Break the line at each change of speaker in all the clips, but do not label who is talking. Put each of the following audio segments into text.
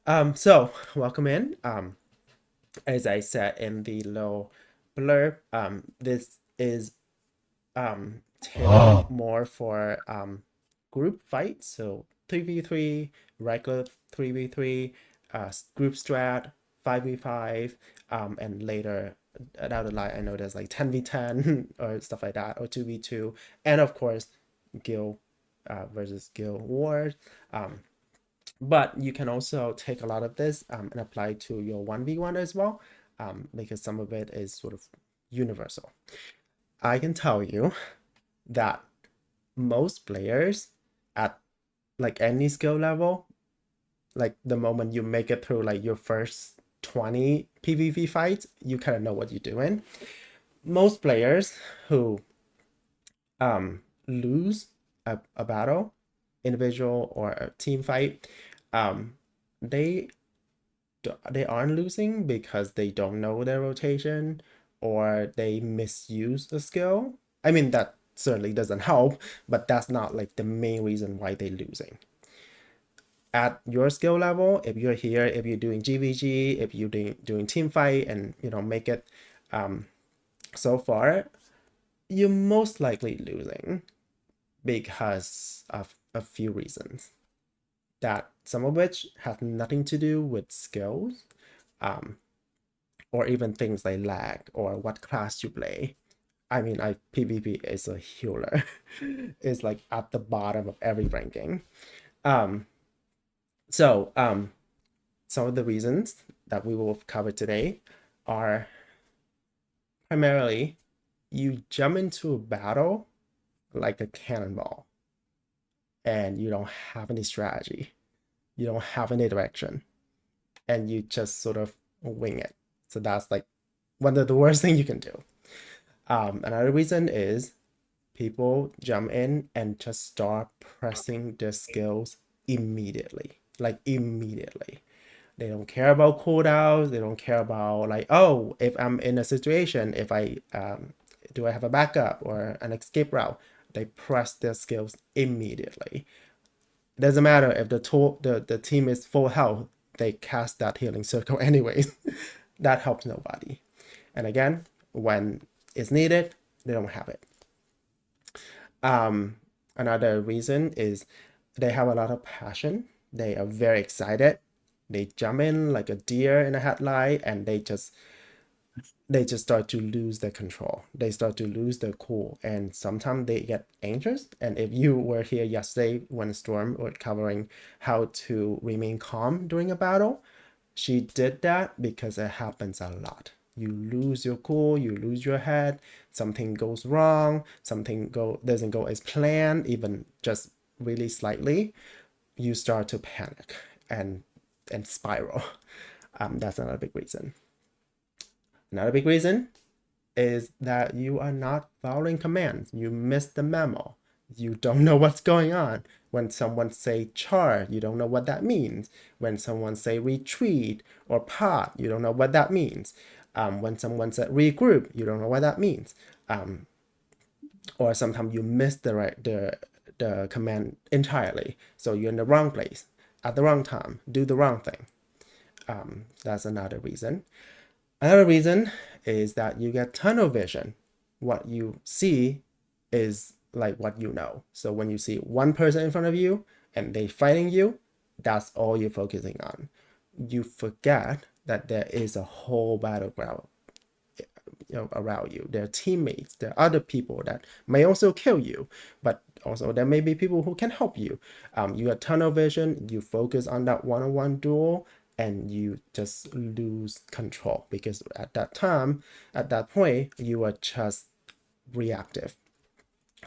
So welcome in. As I said in the little blurb, this is tailored more for group fights. So 3v3, regular 3v3, group strat, 5v5, and later down the line, I know there's like 10v10 or stuff like that, or 2v2, and of course, guild versus guild wars. Um, but you can also take a lot of this and apply to your 1v1 as well, because some of it is sort of universal. I can tell you that most players at like any skill level, like the moment you make it through like your first 20 PvP fights, you kind of know what you're doing. Most players who lose a battle, individual or a team fight, um, they they aren't losing because they don't know their rotation or they misuse the skill. I mean, that certainly doesn't help, but that's not like the main reason why they're losing. At your skill level, if you're here, if you're doing GVG, if you're doing team fight and make it so far, you're most likely losing because of a few reasons that some of which have nothing to do with skills, um, or even things like lag or what class you play. I mean, PvP is a healer. It's like at the bottom of every ranking. Um, so some of the reasons that we will cover today are primarily you jump into a battle like a cannonball and you don't have any strategy, you don't have any direction, and you just sort of wing it. So that's like one of the worst things you can do. Another reason is people jump in and just start pressing their skills immediately, like immediately. They don't care about cooldowns. They don't care about like, oh, if I'm in a situation, if I do I have a backup or an escape route? They press their skills immediately. It doesn't matter if the team is full health. They cast that healing circle anyways. That helps nobody. And again, when it's needed, they don't have it. Um, Another reason is they have a lot of passion. They are very excited. They jump in like a deer in a headlight, and they just start to lose their control. They start to lose their cool, and sometimes they get anxious. And if you were here yesterday when Storm was covering how to remain calm during a battle, she did that because it happens a lot. You lose your cool, you lose your head, something goes wrong, something doesn't go as planned, even just really slightly, you start to panic and spiral. That's another big reason. Another big reason is that you are not following commands. You miss the memo. You don't know what's going on. When someone say charge, you don't know what that means. When someone say retreat or pot, you don't know what that means. When someone said regroup, you don't know what that means. Or sometimes you miss the command entirely. So you're in the wrong place at the wrong time, do the wrong thing. That's another reason. Another reason is that you get tunnel vision. What you see is like what you know. So when you see one person in front of you and they fighting you, that's all you're focusing on. You forget that there is a whole battleground around you. There are teammates, there are other people that may also kill you, but also there may be people who can help you. You have tunnel vision, you focus on that one-on-one duel, and you just lose control because at that time, at that point, you are just reactive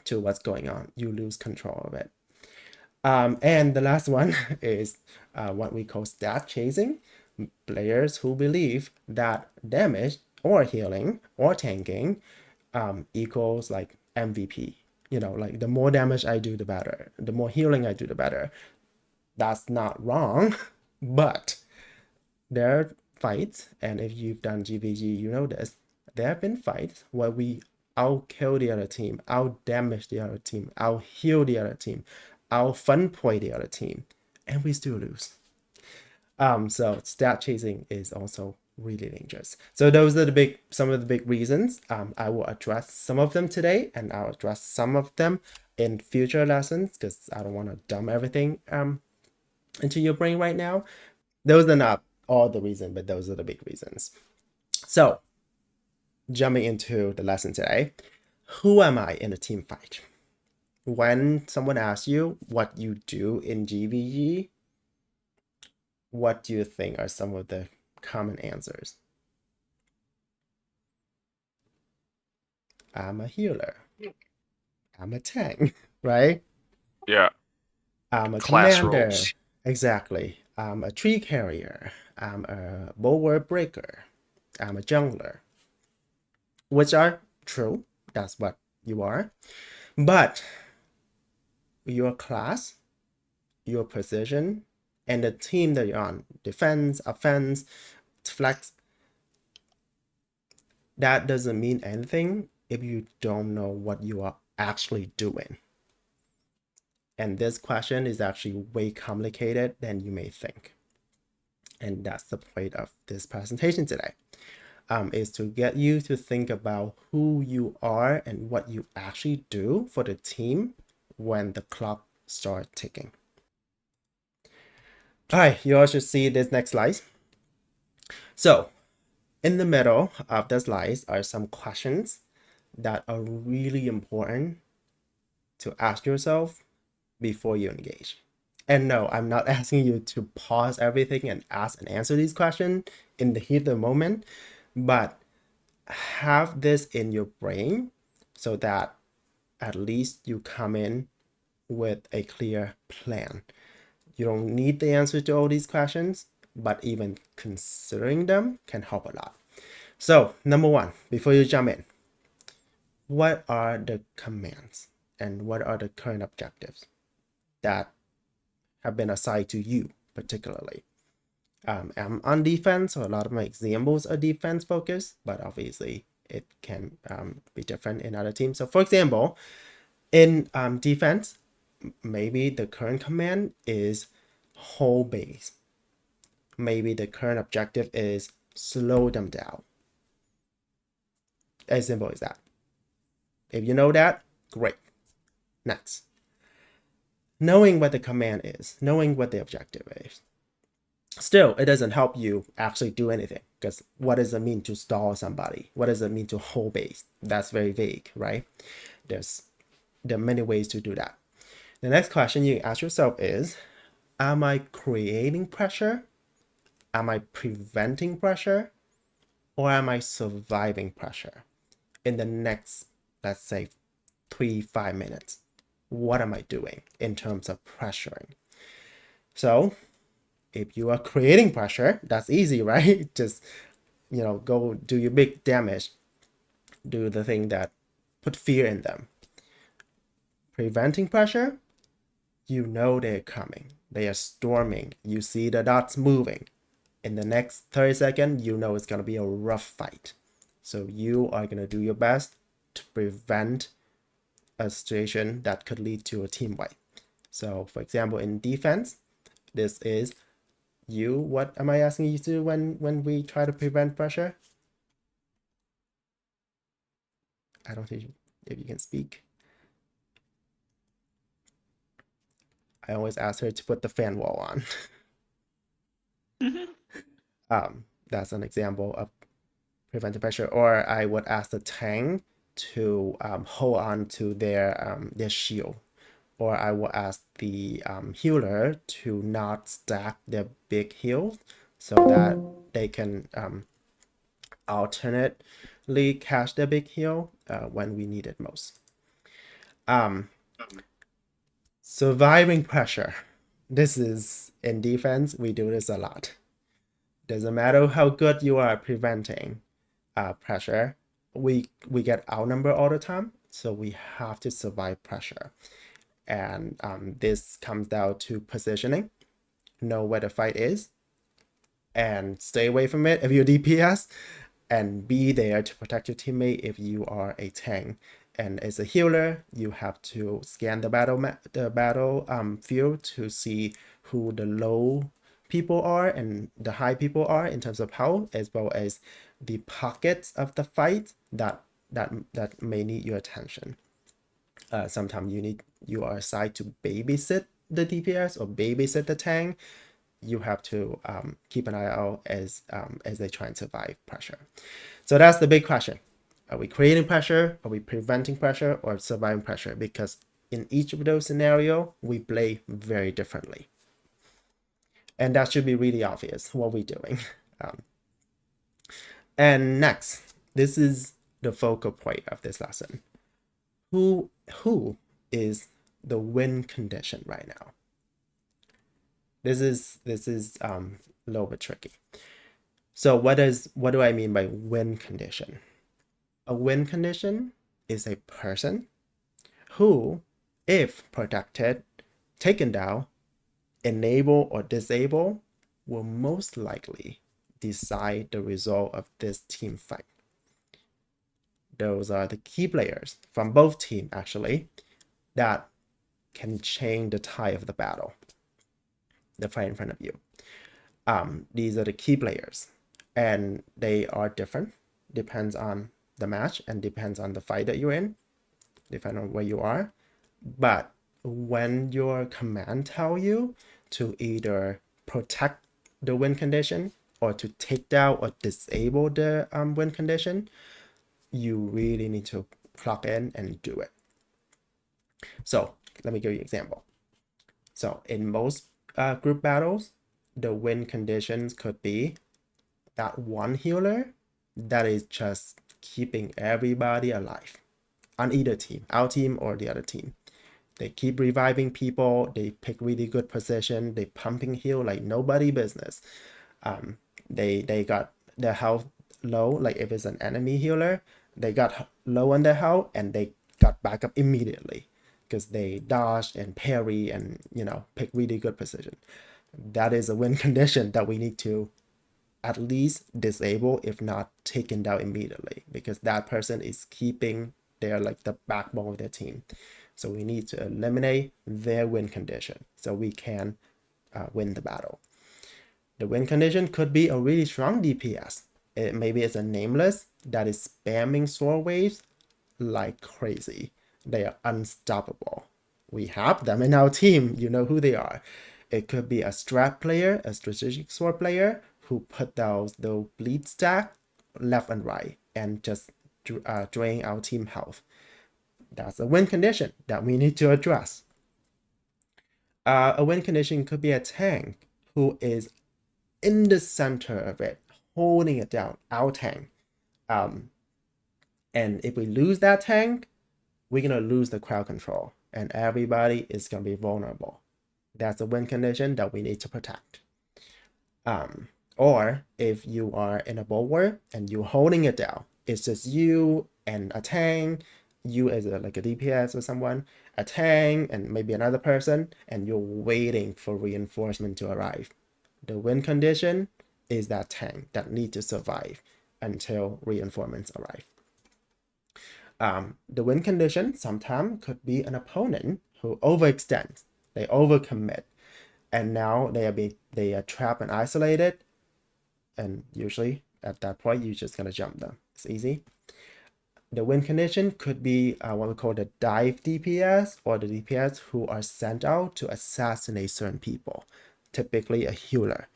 to what's going on. You lose control of it. And the last one is what we call stat chasing. Players who believe that damage or healing or tanking equals like MVP. Like the more damage I do, the better. The more healing I do, the better. That's not wrong, but there are fights, and if you've done GVG, you know this. There have been fights where we outkill the other team, out damage the other team, out heal the other team, out fun point the other team, and we still lose. So stat chasing is also really dangerous. So those are some of the big reasons. I will address some of them today, and I'll address some of them in future lessons because I don't want to dump everything into your brain right now. Those are not all the reasons, but those are the big reasons. So jumping into the lesson today, who am I in a team fight? When someone asks you what you do in GVG, what do you think are some of the common answers? I'm a healer. I'm a tank, right?
Yeah.
I'm a
Class
commander.
roles.
Exactly. I'm a tree carrier. I'm a bulwark breaker. I'm a jungler, which are true. That's what you are. But your class, your position, and the team that you're on, defense, offense, flex, that doesn't mean anything if you don't know what you are actually doing. And this question is actually way complicated than you may think. And that's the point of this presentation today, is to get you to think about who you are and what you actually do for the team when the clock starts ticking. All right, you all should see this next slide. So in the middle of the slides are some questions that are really important to ask yourself before you engage. And no, I'm not asking you to pause everything and ask and answer these questions in the heat of the moment, but have this in your brain so that at least you come in with a clear plan. You don't need the answer to all these questions, but even considering them can help a lot. So, number one, before you jump in, what are the commands and what are the current objectives that have been assigned to you particularly? I'm on defense, so a lot of my examples are defense focused, but obviously it can be different in other teams. So for example, in defense, maybe the current command is hold base. Maybe the current objective is slow them down. As simple as that. If you know that, great. Next. Knowing what the command is, knowing what the objective is. Still, it doesn't help you actually do anything because what does it mean to stall somebody? What does it mean to hold base? That's very vague, right? There are many ways to do that. The next question you ask yourself is, am I creating pressure? Am I preventing pressure? Or am I surviving pressure in the next, let's say, 3-5 minutes? What am I doing in terms of pressuring? So if you are creating pressure, that's easy, right? Just, go do your big damage, do the thing that put fear in them. Preventing pressure, you know they're coming. They are storming. You see the dots moving. In the next 30 seconds, you know it's going to be a rough fight. So you are going to do your best to prevent a situation that could lead to a team wipe. So for example, in defense, this is you. What am I asking you to do when we try to prevent pressure? I don't think if you can speak. I always ask her to put the fan wall on.
Mhm.
That's an example of preventing pressure. Or I would ask the tank to hold on to their shield. Or I will ask the healer to not stack their big heals so that they can alternately catch their big heal when we need it most. Um, Surviving pressure. This is in defense, we do this a lot. Doesn't matter how good you are at preventing pressure, we get outnumbered all the time, so we have to survive pressure. And this comes down to positioning, know where the fight is, and stay away from it if you're DPS, and be there to protect your teammate if you are a tank. And as a healer, you have to scan the battle field to see who the low people are and the high people are in terms of health, as well as the pockets of the fight that may need your attention. Sometimes you are assigned to babysit the DPS or babysit the tank. You have to keep an eye out as they try and survive pressure. So that's the big question. Are we creating pressure? Are we preventing pressure or surviving pressure? Because in each of those scenarios, we play very differently. And that should be really obvious what we're doing. And next, this is the focal point of this lesson. Who is the win condition right now? This is a little bit tricky. So what do I mean by win condition? A win condition is a person who, if protected, taken down, enable or disable, will most likely decide the result of this team fight. Those are the key players from both teams, actually, that can change the tide of the battle, the fight in front of you. These are the key players, and they are different, depends on the match and depends on the fight that you're in, depending on where you are. But when your command tell you to either protect the win condition or to take down or disable the win condition, you really need to clock in and do it. So let me give you an example. So in most group battles, the win conditions could be that one healer that is just keeping everybody alive on either team, our team or the other team. They keep reviving people. They pick really good position. They pumping heal like nobody business. They got their health low. Like if it's an enemy healer, they got low on their health and they got back up immediately because they dodged and parry and pick really good position. That is a win condition that we need to at least disable, if not taken down immediately, because that person is keeping their like the backbone of their team. So we need to eliminate their win condition so we can win the battle. The win condition could be a really strong DPS. Maybe it's a nameless that is spamming sword waves like crazy. They are unstoppable. We have them in our team. You know who they are. It could be a strat player, a strategic sword player who put those bleed stack left and right and just drain our team health. That's a win condition that we need to address. A win condition could be a tank who is in the center of it, holding it down, our tank. And if we lose that tank, we're going to lose the crowd control and everybody is going to be vulnerable. That's a win condition that we need to protect. Or if you are in a bulwark and you're holding it down, it's just you and a tank, you as like a DPS or someone, a tank and maybe another person, and you're waiting for reinforcement to arrive. The win condition is that tank that needs to survive until reinforcements arrive. The win condition sometimes could be an opponent who overextends, they overcommit, and now they are trapped and isolated. And usually at that point, you're just gonna jump them. It's easy. The win condition could be what we call the dive DPS, or the DPS who are sent out to assassinate certain people, typically a healer.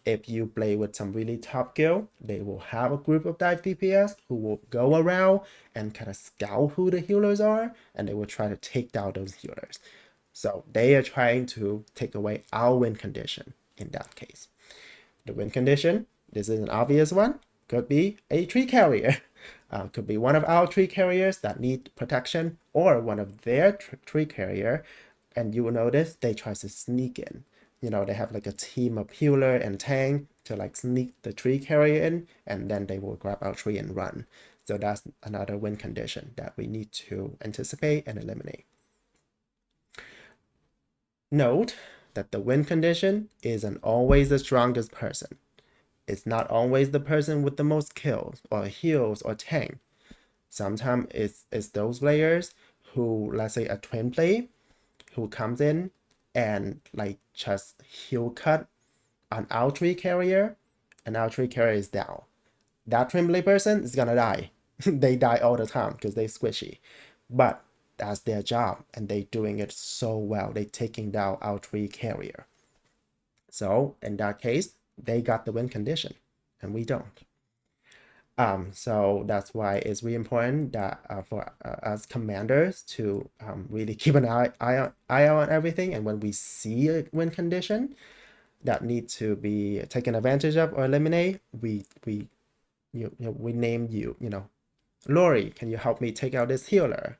If you play with some really top guild, they will have a group of dive DPS who will go around and kind of scout who the healers are, and they will try to take down those healers. So they are trying to take away our win condition in that case. The win condition, this is an obvious one, could be a tree carrier. Could be one of our tree carriers that need protection, or one of their tree carrier, and you will notice they try to sneak in. They have like a team of healer and tank to like sneak the tree carrier in, and then they will grab our tree and run. So that's another win condition that we need to anticipate and eliminate. Note that the win condition isn't always the strongest person. It's not always the person with the most kills or heals or tank. Sometimes it's those players who, let's say a twin play, who comes in and like just heal cut an L3 carrier, an L3 carrier is down. That Trembly person is gonna die. They die all the time because they're squishy. But that's their job, and they're doing it so well. They're taking down L3 carrier. So in that case, they got the win condition, and we don't. So that's why it's really important that for us commanders to really keep an eye on everything. And when we see a win condition that needs to be taken advantage of or eliminate, we name you, Lori, can you help me take out this healer?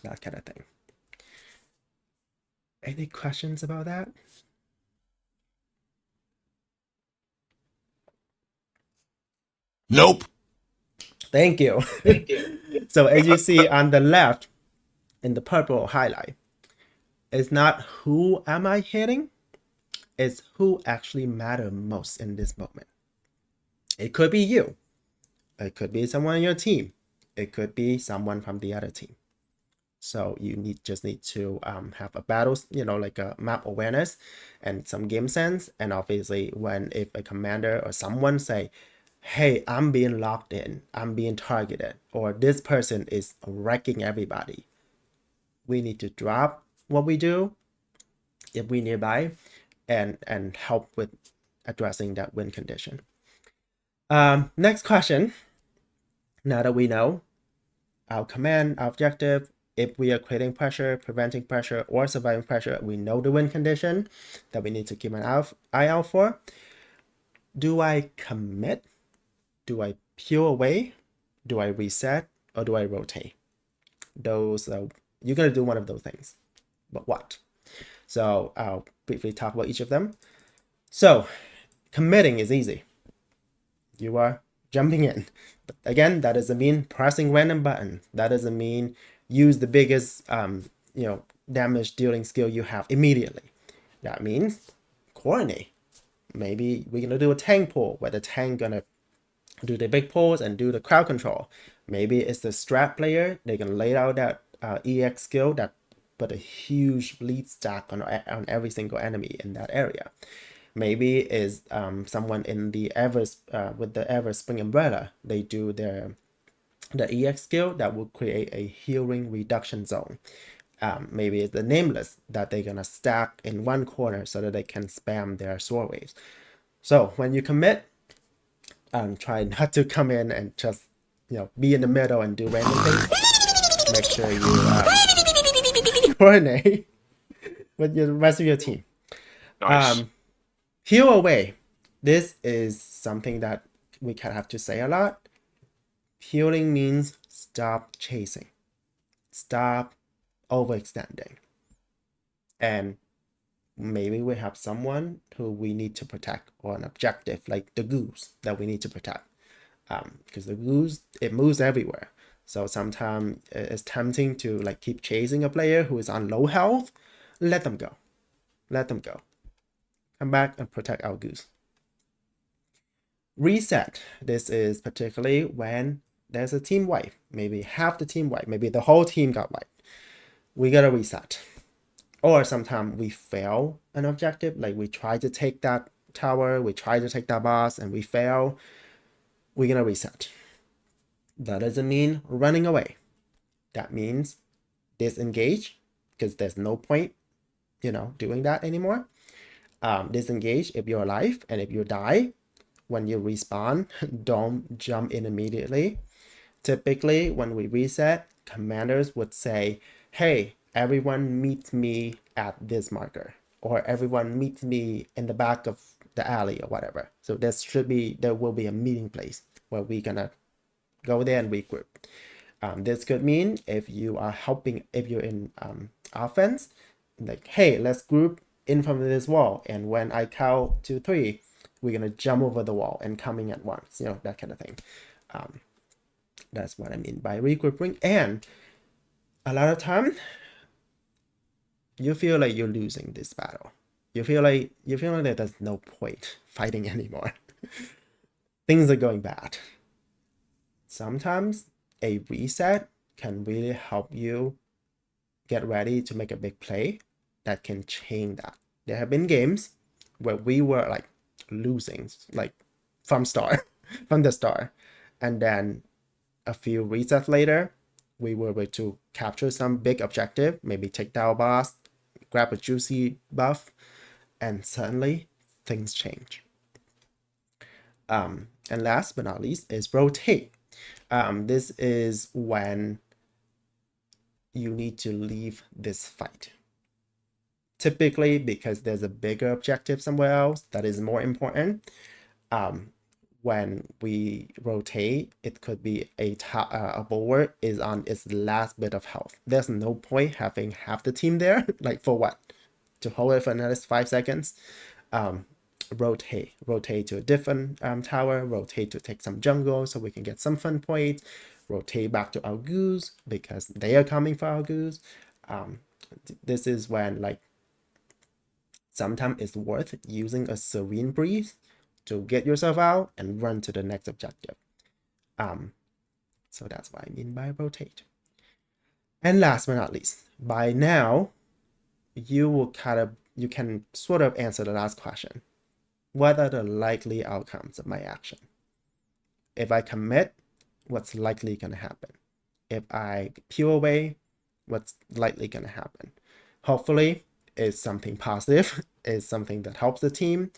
That kind of thing. Any questions about that?
Nope.
Thank you.
Thank you.
So as you see on the left in the purple highlight, it's not who am I hitting, it's who actually matter most in this moment. It could be you. It could be someone on your team. It could be someone from the other team. So you just need to have a battle, like a map awareness and some game sense. And obviously, if a commander or someone say, "Hey, I'm being locked in, I'm being targeted," or this person is wrecking everybody, we need to drop what we do if we nearby, and help with addressing that win condition. Next question. Now that we know our command, our objective, if we are creating pressure, preventing pressure, or surviving pressure, we know the win condition that we need to keep an eye out for. Do I commit? Do I peel away? Do I reset? Or do I rotate? Those you're gonna do one of those things, but what? So I'll briefly talk about each of them. So committing is easy. You are jumping in. But again, that doesn't mean pressing random buttons. That doesn't mean use the biggest damage dealing skill you have immediately. That means coordinate. Maybe we're gonna do a tank pull where the tank gonna do the big pulls and do the crowd control. Maybe it's the strat player. They can lay out that EX skill that put a huge bleed stack on every single enemy in that area. Maybe is someone in the with the Ever Spring Umbrella. They do the EX skill that will create a healing reduction zone. Maybe it's the Nameless that they're gonna stack in one corner so that they can spam their sword waves. So when you commit, try not to come in and just be in the middle and do random things. Make sure you coordinate with the rest of your team.
Nice.
Heal away. This is something that we kind of have to say a lot. Healing means stop chasing. Stop overextending. And maybe we have someone who we need to protect, or an objective like the goose that we need to protect. Because the goose, it moves everywhere. So sometimes it's tempting to keep chasing a player who is on low health. Let them go. Let them go. Come back and protect our goose. Reset. This is particularly when there's a team wipe. Maybe half the team wipe. Maybe the whole team got wiped. We gotta reset. Or sometimes we fail an objective. Like we try to take that tower, we try to take that boss, and we fail. We're gonna reset. That doesn't mean running away. That means disengage, because there's no point, doing that anymore. Disengage if you're alive, and if you die, when you respawn, don't jump in immediately. Typically, when we reset, commanders would say, "Hey, everyone meet me at this marker," or "Everyone meet me in the back of the alley," or whatever. So there will be a meeting place where we're gonna go there and regroup. This could mean if you're in offense, like, "Hey, let's group in front of this wall, and when I count to 3, we're gonna jump over the wall and coming at once," that kind of thing. That's what I mean by regrouping. And a lot of time, you feel like you're losing this battle. You feel like that there's no point fighting anymore. Things are going bad. Sometimes a reset can really help you get ready to make a big play that can change that. There have been games where we were like losing like from start from the start, and then a few resets later, we were able to capture some big objective, maybe take down a boss, grab a juicy buff, and suddenly things change. And last but not least is rotate. This is when you need to leave this fight. Typically, because there's a bigger objective somewhere else that is more important. When we rotate, it could be a bulwark is on its last bit of health. There's no point having half the team there. Like for what? To hold it for another 5 seconds. Rotate to a different tower, rotate to take some jungle so we can get some fun points, rotate back to our goose because they are coming for our goose. This is when like sometimes it's worth using a serene breeze to get yourself out and run to the next objective. So that's what I mean by rotate. And last but not least, by now, you can sort of answer the last question. What are the likely outcomes of my action? If I commit, what's likely going to happen? If I peel away, what's likely going to happen? Hopefully, it's something positive, it's something that helps the team,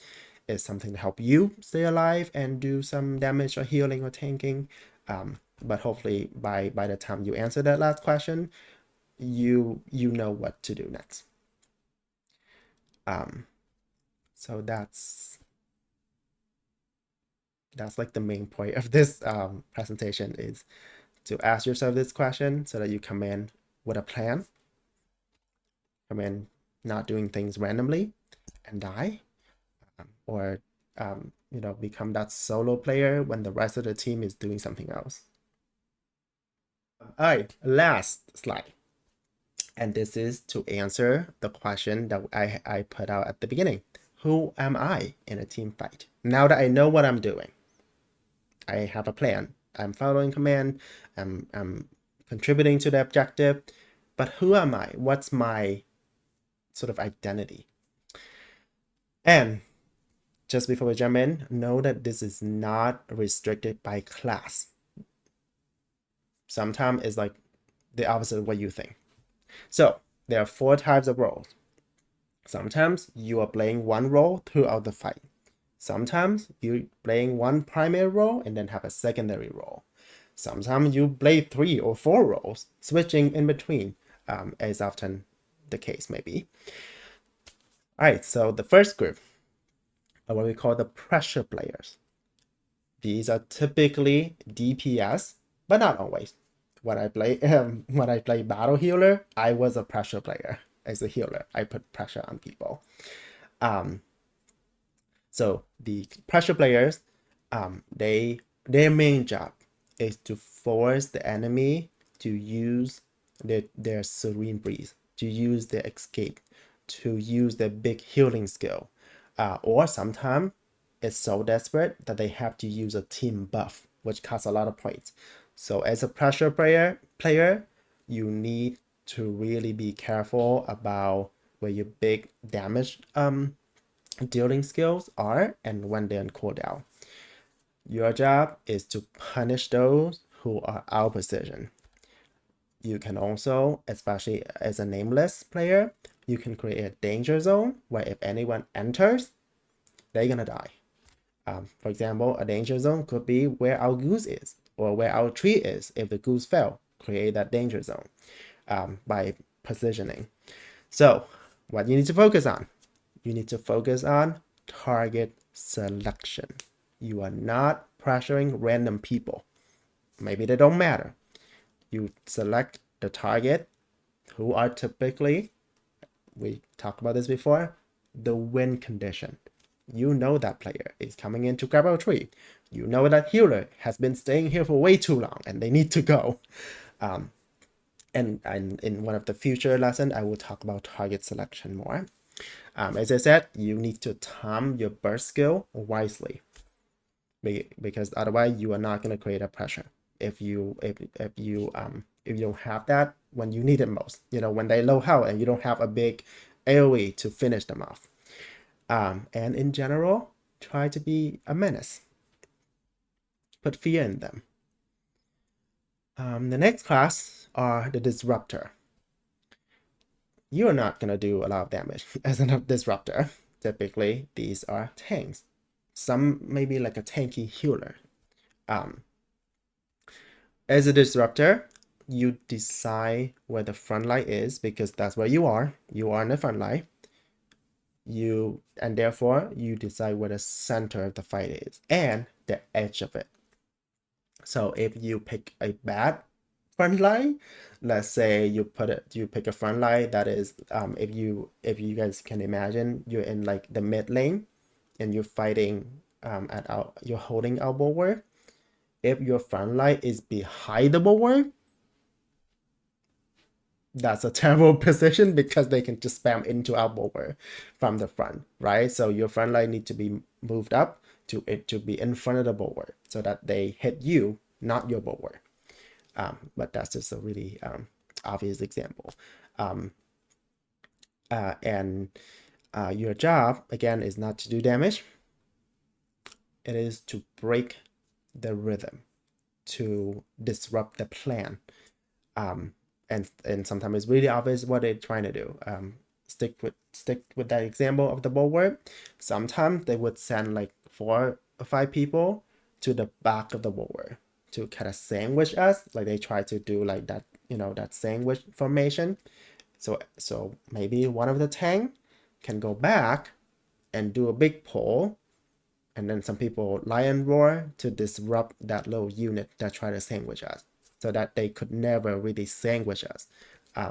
it's something to help you stay alive and do some damage or healing or tanking. But hopefully, by the time you answer that last question, you know what to do next. So that's like the main point of this presentation is to ask yourself this question so that you come in with a plan, come in not doing things randomly and die, or become that solo player when the rest of the team is doing something else. All right, last slide. And this is to answer the question that I put out at the beginning. Who am I in a team fight? Now that I know what I'm doing, I have a plan. I'm following command. I'm contributing to the objective. But who am I? What's my sort of identity? And just before we jump in, know that this is not restricted by class. Sometimes it's like the opposite of what you think. So there are 4 types of roles. Sometimes you are playing one role throughout the fight. Sometimes you're playing one primary role and then have a secondary role. Sometimes you play 3 or 4 roles, switching in between, as often the case may be. All right, so the first group are what we call the pressure players. These are typically DPS, but not always. When I play battle healer, I was a pressure player. As a healer, I put pressure on people. So the pressure players, their main job is to force the enemy to use their serene breeze, to use their escape, to use their big healing skill, or sometimes it's so desperate that they have to use a team buff, which costs a lot of points. So as a pressure player, you need to really be careful about where your big damage dealing skills are and when they're on cooldown. Your job is to punish those who are out of position. You can also, especially as a nameless player, you can create a danger zone where if anyone enters, they're gonna die. For example, a danger zone could be where our goose is or where our tree is. If the goose fell, create that danger zone by positioning. So what you need to focus on, you need to focus on target selection. You are not pressuring random people. Maybe they don't matter. You select the target who are typically, we talked about this before, the win condition. You know that player is coming in to grab our tree. You know that healer has been staying here for way too long and they need to go. And in one of the future lessons, I will talk about target selection more. As I said, you need to time your burst skill wisely, because otherwise you are not going to create a pressure. If you don't have that when you need it most, when they low health and you don't have a big AoE to finish them off. And in general, try to be a menace. Put fear in them. The next class are the disruptor. You're not gonna do a lot of damage as a disruptor. Typically, these are tanks. Some maybe like a tanky healer. As a disruptor, you decide where the front line is because that's where you are. You are in the front line. And therefore you decide where the center of the fight is and the edge of it. So if you pick a bad front line, let's say you pick a front line that is if you guys can imagine, you're in like the mid lane and you're fighting you're holding our bulwark. If your front line is behind the bulwark, that's a terrible position because they can just spam into our bulwark from the front, right? So your front line need to be moved up to be in front of the bulwark so that they hit you, not your bulwark. But that's just a really obvious example. And your job again is not to do damage. It is to break the rhythm, to disrupt the plan. And sometimes it's really obvious what they're trying to do. Stick with that example of the bulwark. Sometimes they would send like 4 or 5 people to the back of the bulwark to kind of sandwich us, like they try to do like that, that sandwich formation. So maybe one of the tank can go back and do a big pull, and then some people lion roar to disrupt that little unit that try to sandwich us, so that they could never really sandwich us.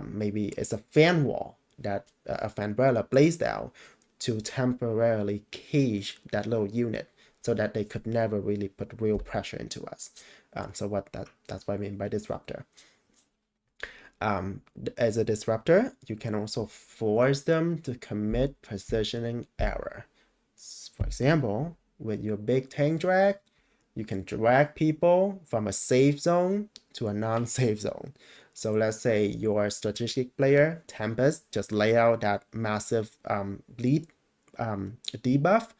Maybe it's a fan wall that a fanbrella blazed out to temporarily cage that little unit so that they could never really put real pressure into us. So that's what I mean by disruptor. As a disruptor, you can also force them to commit positioning error. For example, with your big tank drag, you can drag people from a safe zone to a non-safe zone. So let's say your strategic player, Tempest, just lay out that massive bleed debuff,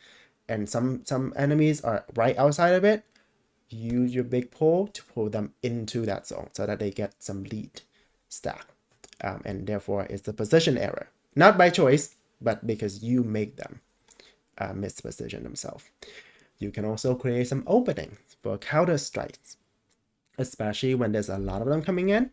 and some enemies are right outside of it. Use your big pull to pull them into that zone so that they get some lead stack. And therefore, it's a position error. Not by choice, but because you make them misposition themselves. You can also create some openings for counter strikes, especially when there's a lot of them coming in.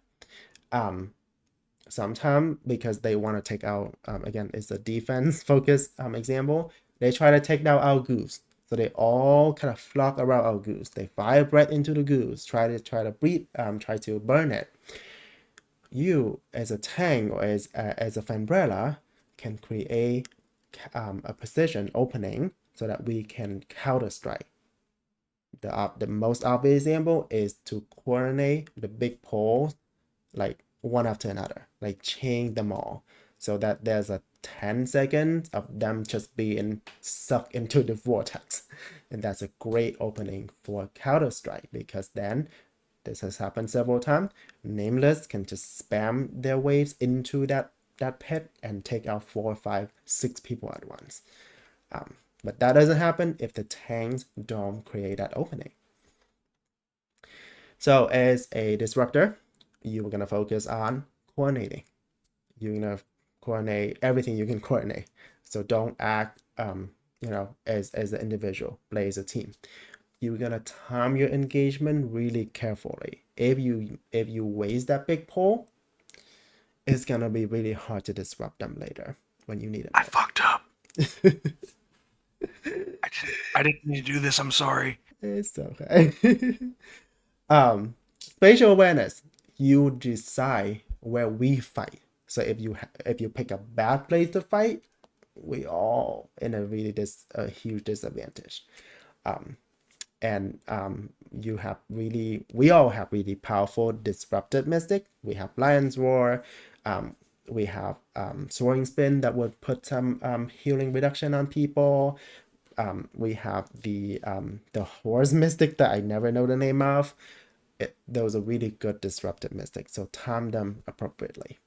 Sometimes because they want to take out, again, it's a defense focused example, they try to take down our goose. So they all kind of flock around our goose. They fire breath into the goose, try to breed, try to burn it. You, as a tank or as a fanbrella, can create a position opening so that we can counter strike. The most obvious example is to coordinate the big poles like one after another, like chain them all, so that there's a 10 seconds of them just being sucked into the vortex. And that's a great opening for counter strike, because then this has happened several times. Nameless can just spam their waves into that pit and take out 4, 5, 6 people at once. But that doesn't happen if the tanks don't create that opening. So as a disruptor, you're gonna focus on coordinating. You're gonna coordinate everything you can coordinate. So don't act, as an individual. Play as a team. You're gonna time your engagement really carefully. If you waste that big pull, it's gonna be really hard to disrupt them later when you need it.
I fucked up. I didn't need to do this. I'm sorry.
It's okay. Spatial awareness. You decide where we fight. So if you pick a bad place to fight, we all in a really a huge disadvantage. And we all have really powerful disrupted mystic. We have Lion's Roar. We have Soaring Spin that would put some healing reduction on people. We have the Horse Mystic that I never know the name of. Those are really good disruptive mystics. So time them appropriately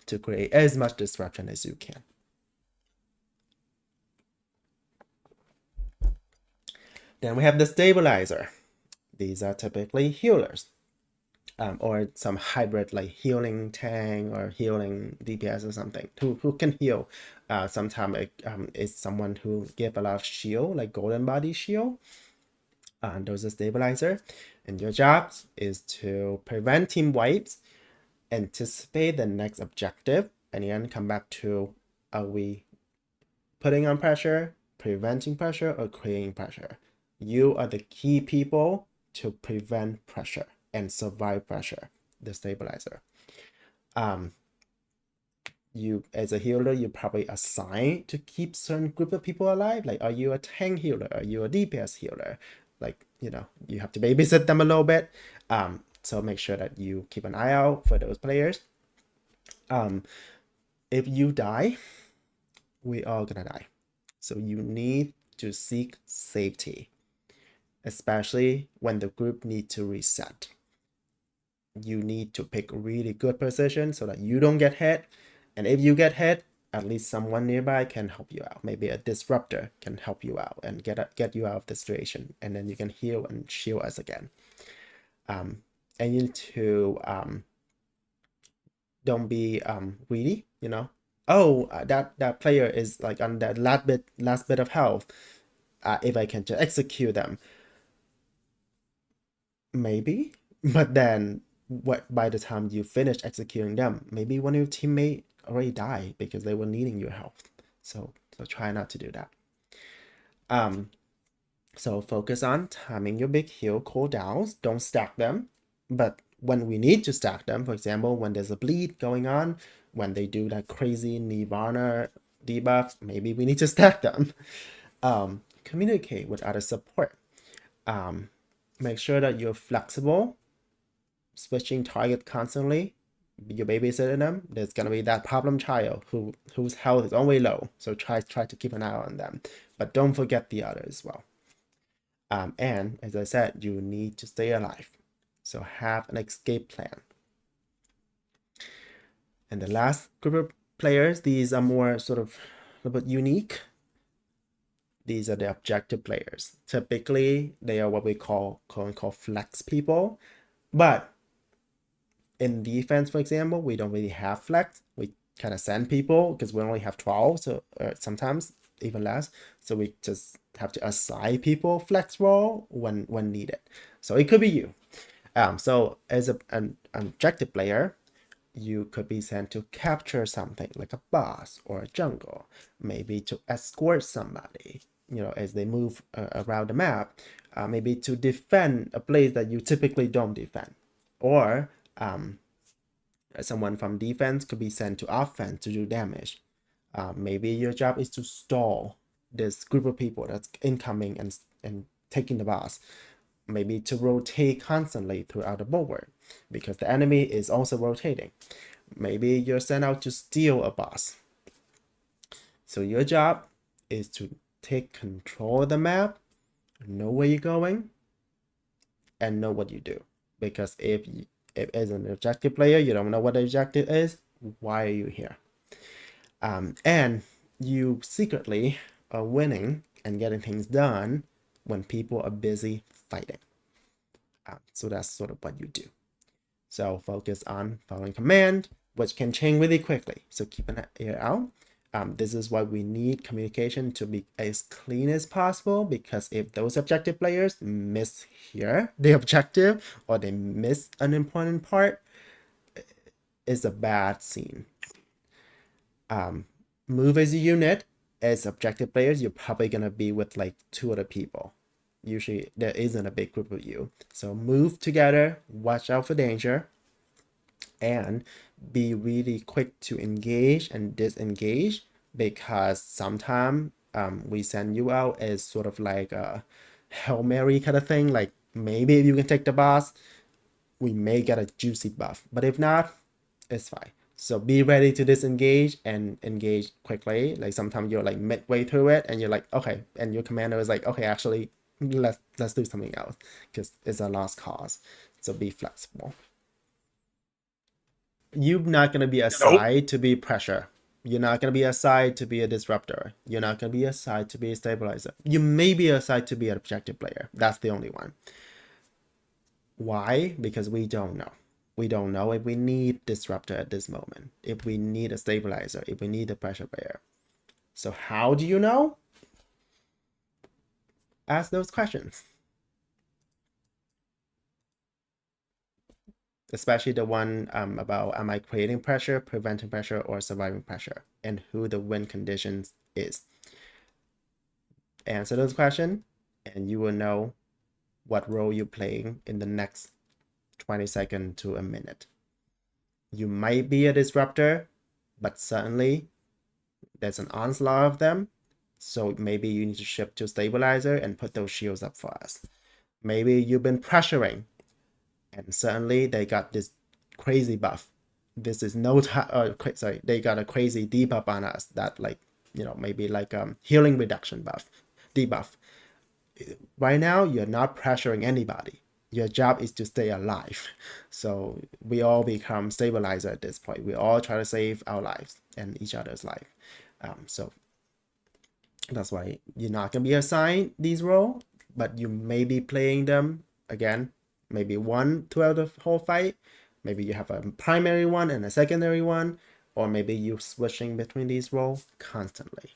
to create as much disruption as you can. Then we have the stabilizer. These are typically healers, or some hybrid like healing tank or healing DPS or something who can heal. Sometimes it's someone who give a lot of shield, like golden body shield. Those are stabilizer, and your job is to prevent team wipes, anticipate the next objective, and then come back to, are we putting on pressure, preventing pressure, or creating pressure? You are the key people to prevent pressure and survive pressure, the stabilizer. You, as a healer, you probably assigned to keep certain group of people alive. Like, are you a tank healer? Are you a DPS healer? Like, you have to babysit them a little bit. So make sure that you keep an eye out for those players. If you die, we all gonna die. So you need to seek safety, especially when the group need to reset. You need to pick really good position so that you don't get hit. And if you get hit, at least someone nearby can help you out. Maybe a disruptor can help you out and get you out of the situation. And then you can heal and shield us again. And you need to don't be greedy, Oh, that player is like on that last bit of health. If I can just execute them, maybe. But then, what by the time you finish executing them, maybe one of your teammates already died because they were needing your help. So try not to do that. So focus on timing your big heal cooldowns. Don't stack them, but when we need to stack them, for example, when there's a bleed going on, when they do that crazy Nirvana debuff, maybe we need to stack them. Communicate with other support. Make sure that you're flexible, switching target constantly. You're babysitting them. There's gonna be that problem child whose health is always low. So try to keep an eye on them, but don't forget the others as well. And as I said, you need to stay alive. So have an escape plan. And the last group of players, these are more sort of a little bit unique. These are the objective players. Typically, they are what we call quote unquote flex people. But in defense, for example, we don't really have flex. We kind of send people because we only have 12, so sometimes even less. So we just have to assign people flex role when needed. So it could be you. So as an objective player, you could be sent to capture something like a boss or a jungle, maybe to escort somebody, as they move around the map, maybe to defend a place that you typically don't defend, or someone from defense could be sent to offense to do damage. Maybe your job is to stall this group of people that's incoming and taking the boss. Maybe to rotate constantly throughout the board because the enemy is also rotating. Maybe you're sent out to steal a boss. So your job is to take control of the map, know where you're going, and know what you do. Because if as an objective player, you don't know what the objective is, why are you here? And you secretly are winning and getting things done when people are busy fighting. So that's sort of what you do. So focus on following command, which can change really quickly. So keep an ear out. This is why we need communication to be as clean as possible, because if those objective players miss here the objective or they miss an important part, it's a bad scene. Move as a unit. As objective players, you're probably gonna be with like 2 other people. Usually there isn't a big group of you. So move together, watch out for danger, and be really quick to engage and disengage, because sometimes we send you out as sort of like a Hail Mary kind of thing. Like, maybe if you can take the boss, we may get a juicy buff. But if not, it's fine. So be ready to disengage and engage quickly. Like sometimes you're like midway through it and you're like, okay, and your commander is like, okay, actually, let's do something else because it's a lost cause. So be flexible. You're not gonna be
Nope.
assigned to be pressure. You're not going to be assigned to be a disruptor. You're not going to be assigned to be a stabilizer. You may be assigned to be an objective player. That's the only one. Why? Because we don't know. We don't know if we need disruptor at this moment, if we need a stabilizer, if we need a pressure player. So how do you know? Ask those questions. Especially the one about am I creating pressure, preventing pressure, or surviving pressure, and who the win conditions is. Answer those questions, and you will know what role you're playing in the next 20 seconds to a minute. You might be a disruptor, but certainly there's an onslaught of them. So maybe you need to shift to stabilizer and put those shields up for us. Maybe you've been pressuring, and suddenly they got this crazy buff. This is no time. Sorry, they got a crazy debuff on us that like maybe like healing reduction buff, debuff. Right now you're not pressuring anybody. Your job is to stay alive. So we all become stabilizer at this point. We all try to save our lives and each other's life. So that's why you're not gonna be assigned these roles, but you may be playing them again, maybe one throughout the whole fight. Maybe you have a primary one and a secondary one, or maybe you're switching between these roles constantly.